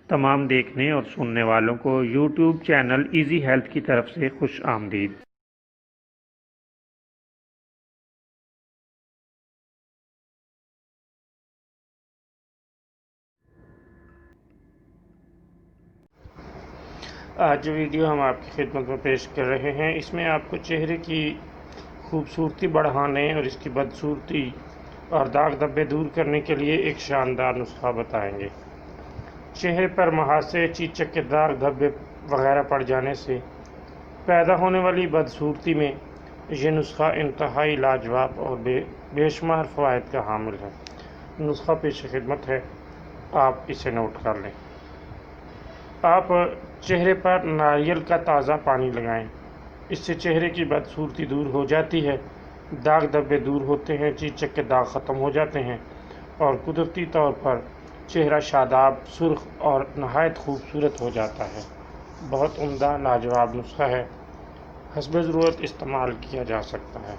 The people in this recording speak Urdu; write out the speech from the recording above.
تمام دیکھنے اور سننے والوں کو یوٹیوب چینل ایزی ہیلتھ کی طرف سے خوش آمدید۔ آج جو ویڈیو ہم آپ کی خدمت میں پیش کر رہے ہیں، اس میں آپ کو چہرے کی خوبصورتی بڑھانے اور اس کی بدصورتی اور داغ دھبے دور کرنے کے لیے ایک شاندار نسخہ بتائیں گے۔ چہرے پر محاسے، چیچک کے داغ دھبے وغیرہ پڑ جانے سے پیدا ہونے والی بدصورتی میں یہ نسخہ انتہائی لاجواب اور بے شمار فوائد کا حامل ہے۔ نسخہ پیش خدمت ہے، آپ اسے نوٹ کر لیں۔ آپ چہرے پر ناریل کا تازہ پانی لگائیں، اس سے چہرے کی بدصورتی دور ہو جاتی ہے، داغ دھبے دور ہوتے ہیں، چیچک کے داغ ختم ہو جاتے ہیں اور قدرتی طور پر چہرہ شاداب، سرخ اور نہایت خوبصورت ہو جاتا ہے۔ بہت عمدہ لاجواب نسخہ ہے، حسب ضرورت استعمال کیا جا سکتا ہے۔